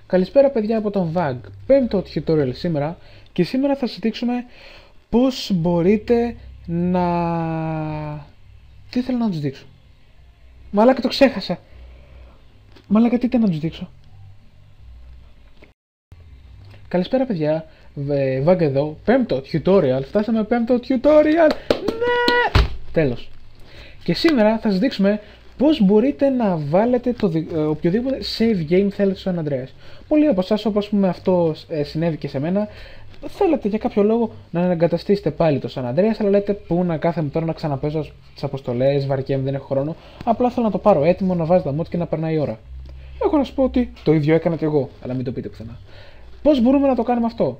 Καλησπέρα παιδιά από τον VAG. Πέμπτο tutorial σήμερα και σήμερα θα σας δείξουμε πώς μπορείτε να... Τι θέλω να τους δείξω. Μαλάκα το ξέχασα. Μαλάκα τι ήταν να τους δείξω. Καλησπέρα παιδιά. VAG εδώ. Πέμπτο tutorial. Φτάσαμε πέμπτο tutorial. Ναι! Τέλος. Και σήμερα θα σας δείξουμε πώς μπορείτε να βάλετε οποιοδήποτε save game θέλετε στο San Andreas. Πολλοί από εσάς, όπως πούμε αυτό συνέβη και σε μένα, θέλετε για κάποιο λόγο να εγκαταστήσετε πάλι το San Andreas, αλλά λέτε πού να κάθομαι τώρα να ξαναπέζω τις αποστολές, βαριέμαι, δεν έχω χρόνο. Απλά θέλω να το πάρω έτοιμο, να βάζω τα mod και να περνάει η ώρα. Έχω να σου πω ότι το ίδιο έκανα και εγώ, αλλά μην το πείτε πουθενά. Πώς μπορούμε να το κάνουμε αυτό?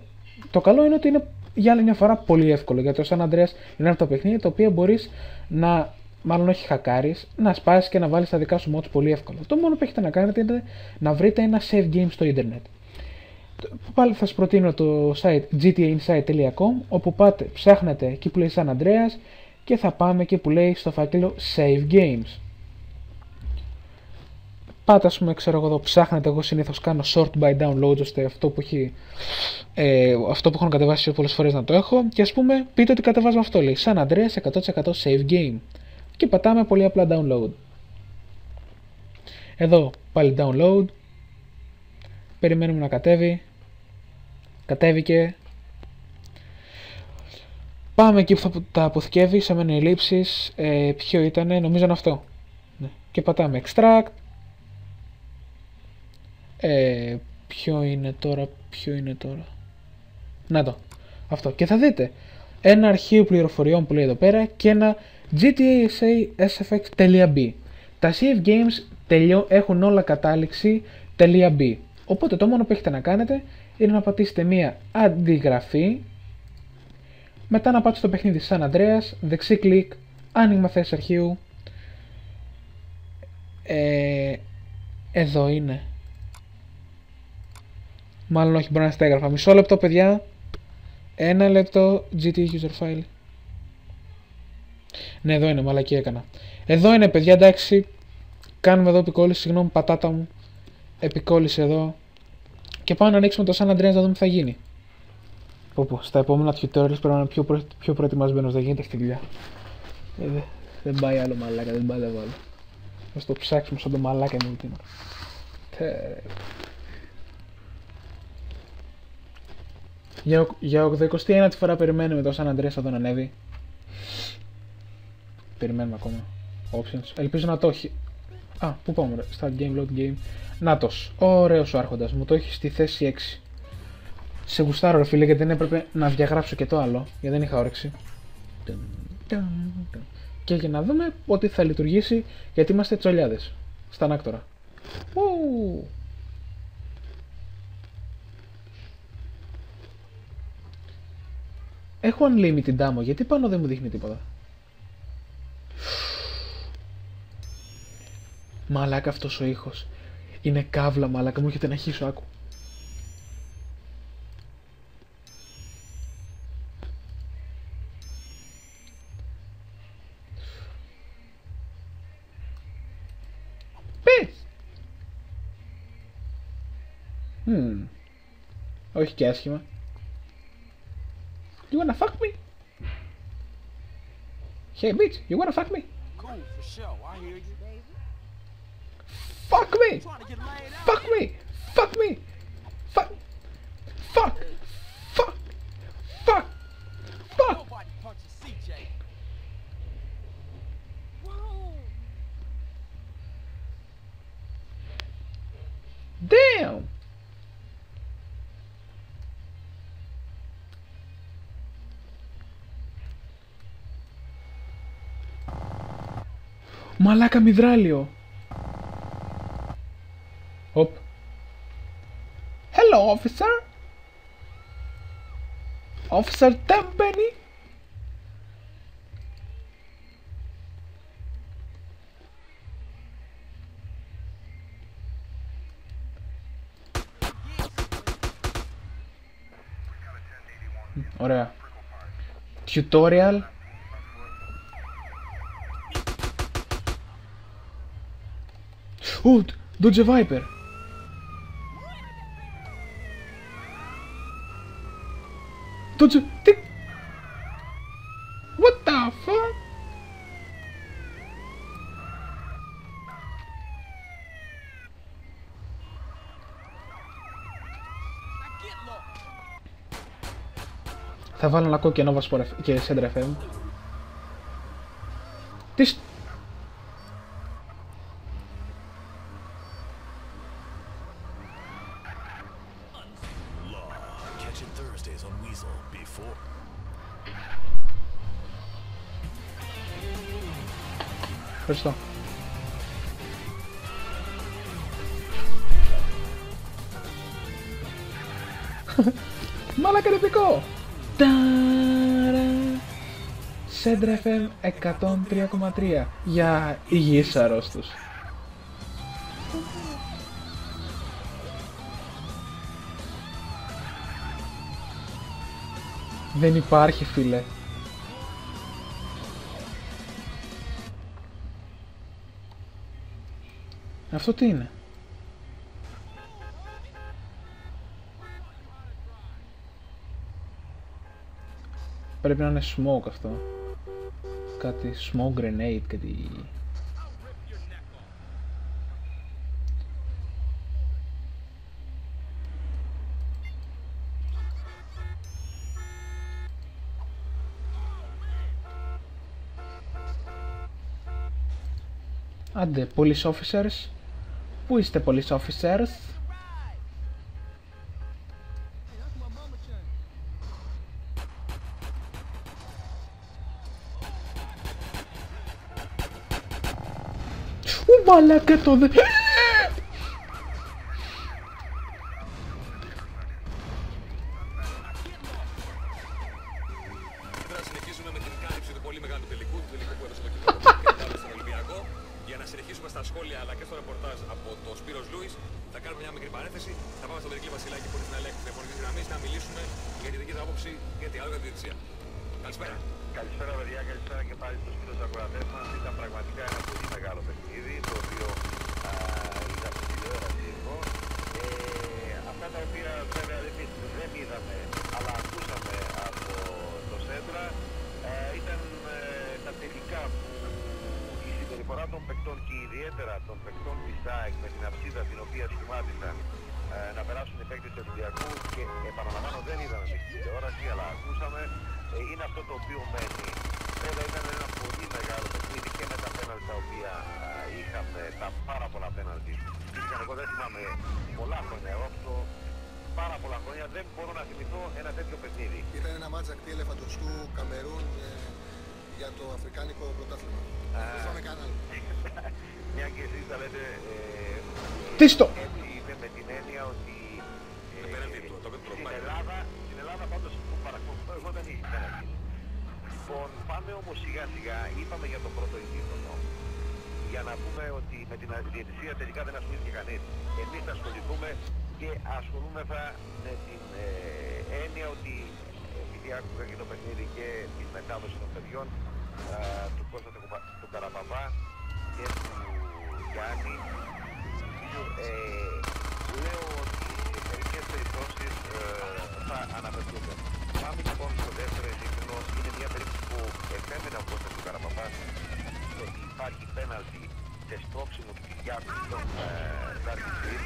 Το καλό είναι ότι είναι για άλλη μια φορά πολύ εύκολο, γιατί το San Andreas είναι ένα από τα παιχνίδια τα οποία μπορείς να. Μάλλον όχι χακάρεις, να σπάσεις και να βάλεις τα δικά σου mods πολύ εύκολα. Το μόνο που έχετε να κάνετε είναι να βρείτε ένα save game στο ίντερνετ. Πάλι θα σας προτείνω το site gtainsight.com, όπου πάτε, ψάχνετε εκεί που λέει San Andreas και θα πάμε εκεί που λέει στο φάκελο save games. Πάτε, ας πούμε, ξέρω εγώ εδώ, ψάχνετε, εγώ συνήθως κάνω sort by downloads, ώστε αυτό που έχω κατεβάσει πολλές φορές να το έχω, και ας πούμε πείτε ότι κατεβάζω αυτό, λέει San Andreas 100% save game. Και πατάμε πολύ απλά download. Εδώ πάλι download. Περιμένουμε να κατέβει. Κατέβηκε. Πάμε εκεί που θα τα αποθηκεύει. Σε μένα οι λήψεις. Ποιο ήτανε? Νομίζω είναι αυτό. Ναι. Και πατάμε extract. Ποιο είναι τώρα? Να το. Αυτό. Και θα δείτε ένα αρχείο πληροφοριών που λέει εδώ πέρα και ένα gtasafx.b. Τα save games έχουν όλα κατάληξη .b. Οπότε το μόνο που έχετε να κάνετε είναι να πατήσετε μία αντιγραφή, μετά να πάτε στο παιχνίδι San Andreas, δεξί κλικ, άνοιγμα θέση αρχείου. Εδώ είναι. Μάλλον όχι, μπορεί να είστε έγραφα. Μισό λεπτό παιδιά. 1 λεπτό. GT user file. Ναι, εδώ είναι, μαλακή έκανα. Εδώ είναι παιδιά, εντάξει. Κάνουμε εδώ επικόλληση, συγγνώμη πατάτα μου. Επικόλληση εδώ. Και πάμε να ανοίξουμε το San Andreas να δούμε τι θα γίνει. Στα επόμενα tutorials πρέπει να είναι πιο προετοιμασμένος, δεν γίνεται στη δουλειά. Δεν πάει άλλο μαλάκα, δεν πάει άλλο. Θα το ψάξουμε σαν το μαλάκα μου την ώρα. Για 81η φορά περιμένουμε το San Andreas εδώ να ανέβει. Περιμένουμε ακόμα. Options. Ελπίζω να το έχει. Α, πού πάμε ρε. Start game, load game. Νάτος. Ωραίος ο άρχοντας. Μου το έχει στη θέση 6. Σε γουστάρω ρε φίλε, γιατί δεν έπρεπε να διαγράψω και το άλλο. Γιατί δεν είχα όρεξη. Και για να δούμε ότι θα λειτουργήσει, γιατί είμαστε τσολιάδες. Στα άκτορα. Έχω unlimited ammo, γιατί πάνω δεν μου δείχνει τίποτα. Μαλάκα αυτός ο ήχος. Είναι καύλα μαλάκα, μου έχετε να χύσω, άκου. Πες! Όχι και άσχημα. You wanna fuck me? Hey bitch, you wanna fuck me? Cool, for sure. I hear you, baby. Fuck me! Trying to get laid out. Fuck me! Fuck me! Fuck! Fuck! Fuck! Fuck! Fuck! Nobody punches CJ. Whoa. Damn! Μαλάκα μυδράλιο. Οπ. Hello officer. Officer Tempenny. Ωραία. Tutorial. Dodge Viper. Τι... What the fuck? Now get low. Θα βάλω ένα κόκκινο Nova Sport και Center FM. Τι... Catching Thursdays on Weasel before. Ευχαριστώ. Μαλάκα ρεπικό! Center FM 103,3 για υγιείς αρρώστους. Δεν υπάρχει, φίλε. Αυτό τι είναι? Πρέπει να είναι smoke αυτό. Κάτι smoke grenade, κάτι... Άντε, police officers. Πού είστε, police officers? Ου, μαλάκα το δε... Πρέπει να συνεχίσουμε με την κάλυψη του πολύ μεγάλου τελικού, του τελικού που έδωσε το κοινό στον Ολυμπιακό. Για να συνεχίσουμε στα σχόλια αλλά και στο ρεπορτάζ από το Σπύρος Λούις, θα κάνουμε μια μικρή παρένθεση. Θα πάμε στο Περικλή Βασιλάκη χωρίς να ελέγχουμε διαφορετικές γραμμές, να μιλήσουμε για τη δική του άποψη για τη άλλο για τη διαιτησία. Καλησπέρα. Καλησπέρα, παιδιά, καλησπέρα και πάλι στους φίλους ακροατές μας. Ήταν πραγματικά ένα πολύ μεγάλο παιχνίδι, το οποίο ήταν στην τηλεόραση εδώ. Αυτά τα οποία βέβαια δεν είδαμε, αλλά ακούσαμε από το Σέντρα, ήταν τα τελικά που η συμπεριφορά των παικτών και ιδιαίτερα των παικτών της ΑΕΚ με την αψίδα την οποία σχημάτισαν να περάσουν οι παίκτες του Ολυμπιακού και επαναλαμβάνω δεν είδαμε στην τηλεόραση αλλά ακούσαμε, είναι αυτό το οποίο μένει. Βέβαια ήταν ένα πολύ μεγάλο παιχνίδι και με τα πέναλτι τα οποία είχαμε, τα πάρα πολλά πέναλτι. Εγώ δεν θυμάμαι πολλά χρόνια, εγώ αυτό πάρα πολλά χρόνια δεν μπορώ να θυμηθώ ένα τέτοιο παιχνίδι. Ήταν ένα μάτσα ακτή ελεφαντοστού Καμερούν για το Αφρικάνικο πρωτάθλημα. Δεν θα με κάνω άλλο. Μια και εσείς τα λέτε Τι στο... έτσι είναι με την έννοια ότι στην Ελλάδα πάντως που παρακολουθώ εγώ δεν είχε πέναλτι. Λοιπόν, πάμε όμως σιγά σιγά, είπαμε για το πρώτο ημίχρονο, για να πούμε ότι με την διαιτησία τελικά δεν ασχολήθηκε κανείς. Εμείς θα ασχοληθούμε και ασχολούμεθα με την έννοια ότι επειδή άκουγα και το παιχνίδι και τη μετάδοση των παιδιών του Κώστα του Καραπαπά και του Γιάννη, λέω ότι σε μερικές περιπτώσεις θα αναφερθούμε. Πάμε λοιπόν στο δεύτερο ημίχρονο, είναι μια περίπτωση που επέμενε ο Κώστας του Καραπαπάς ότι υπάρχει πέναλτι σε σπρώξιμο του Κυριάκου στον Ντάρκη Σφίτ.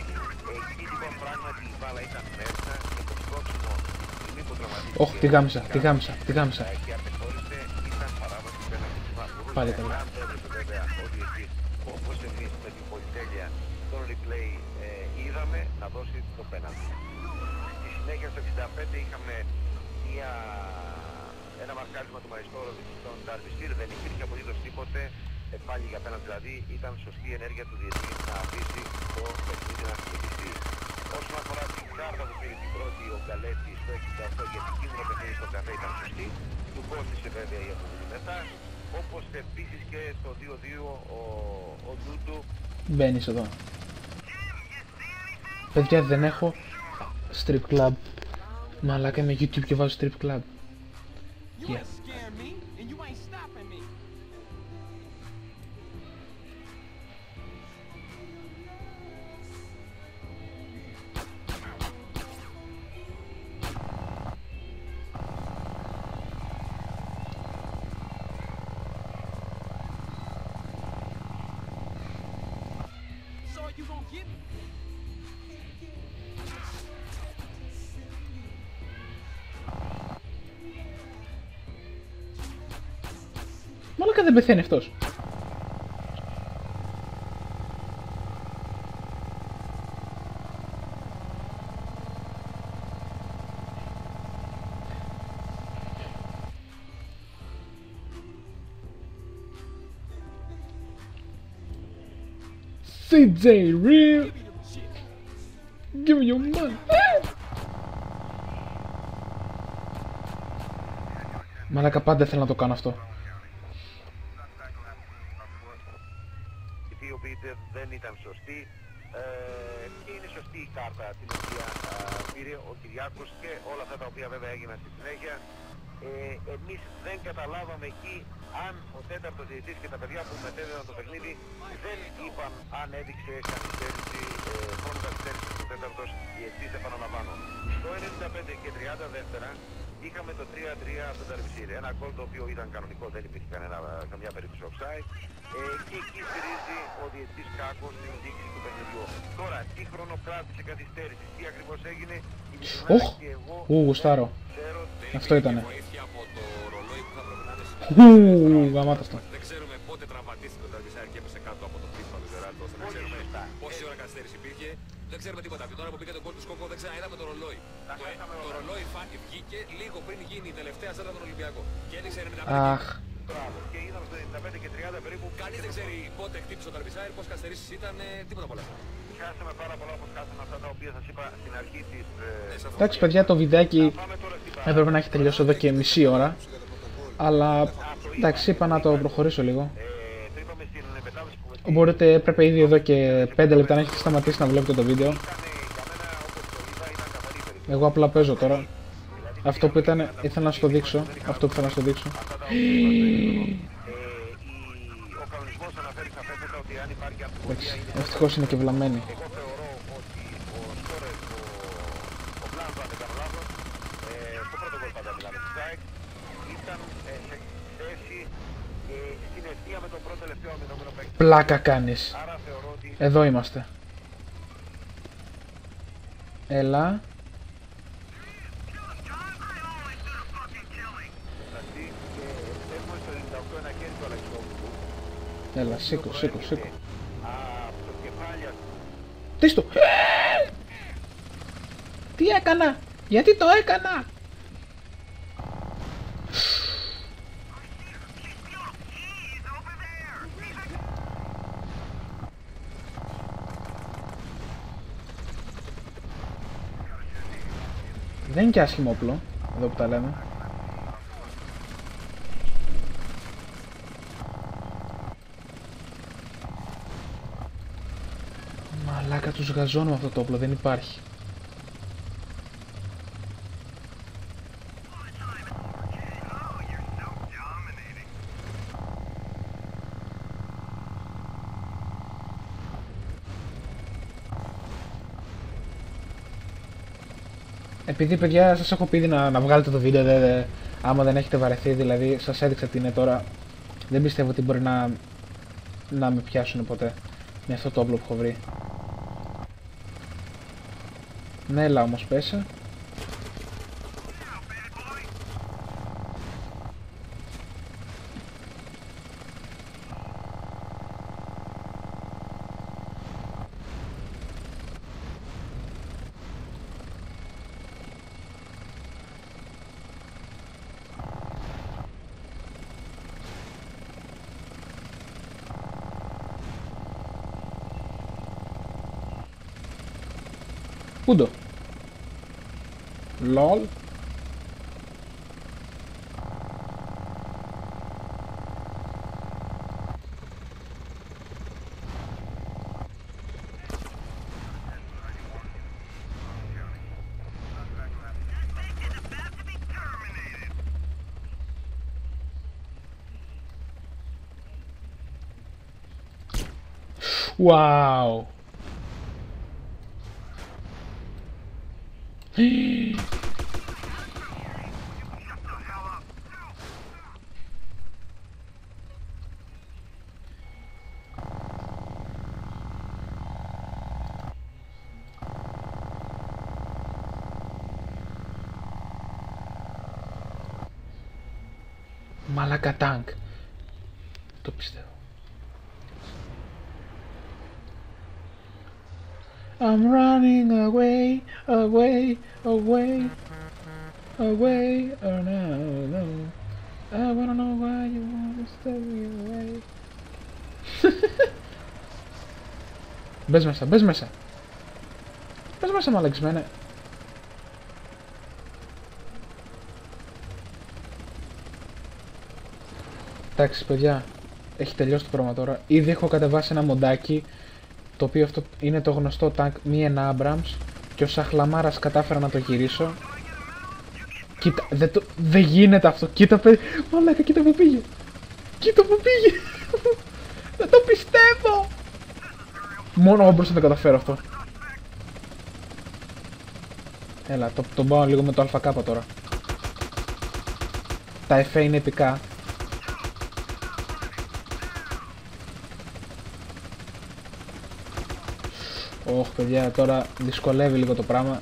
Εκεί λοιπόν πράγματι η μπάλα ήταν μέσα και το σπρώξιμο στιγμή που τραυματίστηκε. Όχ, τη γάμισα. Και απεχώρησε, ήταν παράβαση πέναλτι. Πάλι καλά. Αν το έβλεπε βέβαια ότι εσείς, όπως εμείς με την πολυτέλεια στο replay είδαμε να δώσει το πέναλτι. Στη συνέχεια στο 65 είχαμε ένα μαρκάρισμα του Μαριστόροβιτ στον Ντάρβιστήρ, δεν υπήρχε απολύτως τίποτε, πάλι για πέναλτι δηλαδή, ήταν σωστή ενέργεια του διαιτητή να αφήσει το παιχνίδι να συνεχιστεί. Όσον αφορά την κάρτα που πήρε την πρώτη ο Γκαλέτη στο 68 γιατί εκείνο το παιχνίδι στον καφέ ήταν σωστή, του κόστησε βέβαια η αποδοχή μετά, όπως επίσης και στο 2-2 ο Ντούντου. Μπαίνεις εδώ. Παιδιά, δεν έχω strip club. Μαλάκα, είμαι YouTube και βάζω strip club. You Yeah. ain't scaring me, and you ain't stopping me. kid. Μαλάκα δεν πεθαίνει αυτός. CJ Real, give me your money. Μαλάκα πάντα θέλω να το κάνω αυτό. Η οποία δεν ήταν σωστή και είναι σωστή η κάρτα την οποία πήρε ο Κυριάκος και όλα αυτά τα οποία βέβαια έγιναν στη συνέχεια. Εμείς δεν καταλάβαμε εκεί αν ο τέταρτος διαιτητής και τα παιδιά που μετέδιδαν το παιχνίδι δεν είπαν αν έδειξε καθυστέρηση, χρόνο καθυστέρηση του τέταρτος διαιτητής, επαναλαμβάνω. Το 95 και 30 δεύτερα είχαμε το 3-3 από τον Ταρβισίρ. Ένα γκολ το οποίο ήταν κανονικό, δεν υπήρχε καμιά περίπτωση offside. Και εκεί στηρίζει ο διαιτητής Κάκος την δίκηση του παιχνιδιού. Τώρα, τι χρόνο κράτησε καθυστέρηση, τι ακριβώς έγινε, Οχ, γουστάρω. Αυτό ήτανε. Γαμάταστο. Δεν ξέρουμε πότε τραυματίστηκε ο Ταρβισάρ και έπεσε κάτω από το πίσω του Ζεράτο. Δεν ξέρουμε πόση ώρα καθυστέρηση υπήρχε. Δεν ξέρουμε τίποτα. Από την ώρα που πήγε το γκολ του Σκόκο δεν ξέραμε, είδαμε το ρολόι. Το ρολόι βγήκε λίγο πριν γίνει η τελευταία σέντρα των Ολυμπιακό. Και έδειξε 95. Αχ. Και είδαμε στο 95 και 30 περίπου. Κανείς δεν ξέρει πότε χτύπησε ο Ταρβισάρ, πώς καθυστερήσεις ήταν, τίποτα πολλά. Χάσαμε πάρα πολλά, όπως χάσαμε αυτά τα οποία σας είπα στην αρχή της... Εντάξει παιδιά, το βιντεάκι Πάμε τώρα στην έπρεπε να έχει τελειώσει εδώ και μισή ώρα. Αλλά εντάξει, είπα να το προχωρήσω λίγο. το είπαμε στην μετάδοση που Μπορείτε, έπρεπε ήδη εδώ και 5 λεπτά να έχετε σταματήσει να βλέπετε το βίντεο. για μένα, όπως το είδα, ήταν καθαρή περίπτωση. Εγώ απλά παίζω τώρα. Αυτό που ήταν, ήθελα να σου το δείξω. Αυτό που ήθελα να σου το δείξω. Ο κανονισμός αναφέρει σαφέστατα ότι αν υπάρχει αμφιβολία είναι... Ευτυχώς είναι και βλαμμένη. Εγώ θεωρώ ότι ο σκόρερ, ο Μπλάνδο, αν δεν κάνω λάθος, στο πρώτο γκολ πάντα μιλάμε της ΑΕΚ, ήταν σε θέση στην ευθεία με τον πρώτο τελευταίο αμυνόμενο παίκτη. Πλάκα κάνεις. Άρα θεωρώ ότι... Εδώ είμαστε. Έλα. Έχουμε στο 98 ένα χέρι του Αλεξόπουλου. Έλα, σήκω, σήκω, σήκω. Από το κεφάλι Τίστο. Τι έκανα. Γιατί το έκανα. Δεν είναι και άσχημο όπλο, εδώ που τα λέμε. Μαλάκα, τους γαζώνω με αυτό το όπλο, δεν υπάρχει. Επειδή παιδιά σας έχω πει ήδη να βγάλετε το βίντεο, άμα δεν έχετε βαρεθεί, δηλαδή σας έδειξα τι είναι τώρα. Δεν πιστεύω ότι μπορεί να με πιάσουν ποτέ με αυτό το όπλο που έχω βρει. Ναι, έλα όμως πέσα. Πούντο. Λολ. Wow. Μαλάκα τάγκ. Το πιστεύω. I'm running away, away, away, away, oh no, no. I wanna know why you wanna stay away. Μπες μέσα, μπες μέσα. Μπες μέσα μαλαξμένε. Εντάξει παιδιά, έχει τελειώσει το πράγμα τώρα. Ήδη έχω κατεβάσει ένα μοντάκι, το οποίο αυτό είναι το γνωστό tag Me and Abrams, και ο Σαχλαμάρας κατάφερα να το γυρίσω. Κοίτα, δεν γίνεται αυτό. Κοίτα παιδί, μαλάκα, κοίτα που πήγε. Κοίτα που πήγε. Δεν το πιστεύω. Μόνο εγώ μπορούσα να το καταφέρω αυτό. Έλα, τον πάω λίγο με το ΑΚ τώρα. Τα εφέ είναι επικά. Ωχ παιδιά, τώρα δυσκολεύει λίγο το πράγμα.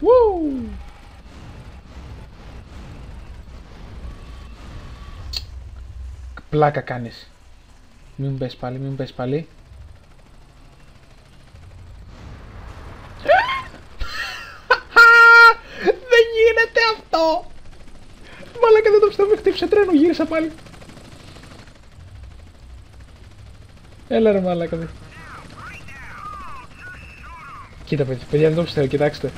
Woo! Πλάκα κάνεις. Μην πες πάλι, μην πες πάλι. Δεν γίνεται αυτό! Μαλάκα, δεν το πιστεύω, με χτύπησε τρένο, γύρισα πάλι. Έλα ρε μαλάκα δε. Κοίτα παιδιά, δεν το πιστεύω, κοιτάξτε.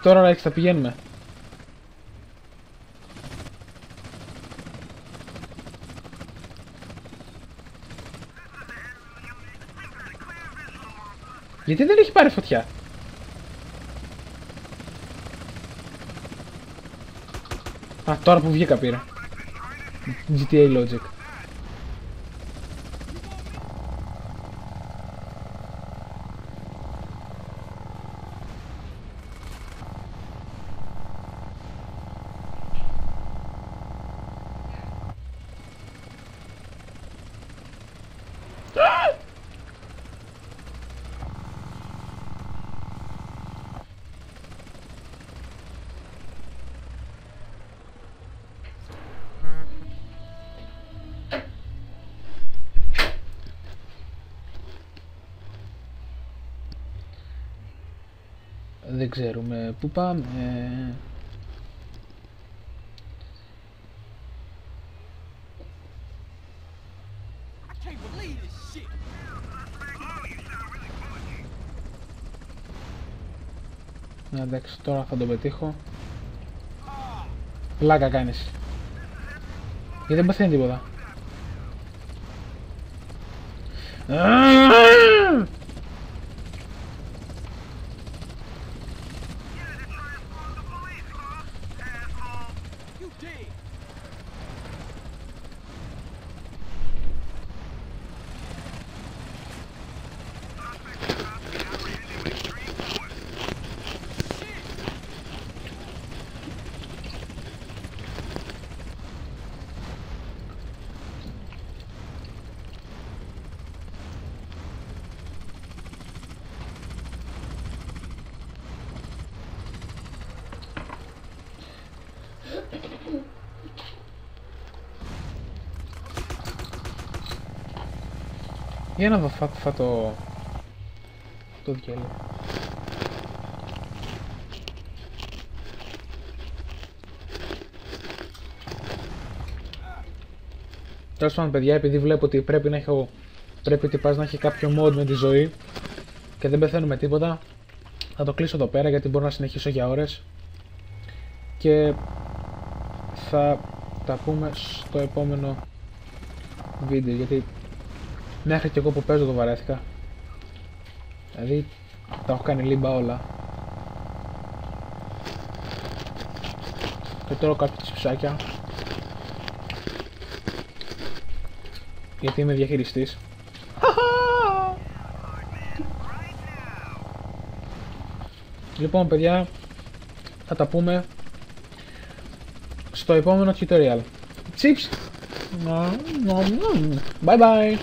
Τώρα Alex, θα πηγαίνουμε. Γιατί δεν έχει πάρει φωτιά? Α, τώρα που βγήκα πήρα. GTA Logic. Δεν ξέρουμε πού πάμε. I can't believe this shit. Εντάξει, τώρα θα τον πετύχω. Πλάκα κάνεις. Γιατί δεν παθαίνει τίποτα. You did. Για να δω, θα το διέλυω. Τέλος πάντων, παιδιά, επειδή βλέπω ότι πρέπει ο τυπάς να έχει κάποιο mod με τη ζωή και δεν πεθαίνουμε τίποτα, θα το κλείσω εδώ πέρα γιατί μπορώ να συνεχίσω για ώρες και θα τα πούμε στο επόμενο βίντεο, γιατί μέχρι και εγώ που παίζω το βαρέθηκα. Δηλαδή τα έχω κάνει λίμπα όλα. Και τρώω κάποια τσιψάκια γιατί είμαι διαχειριστής. Λοιπόν, παιδιά, θα τα πούμε στο επόμενο tutorial. Chips! Bye bye!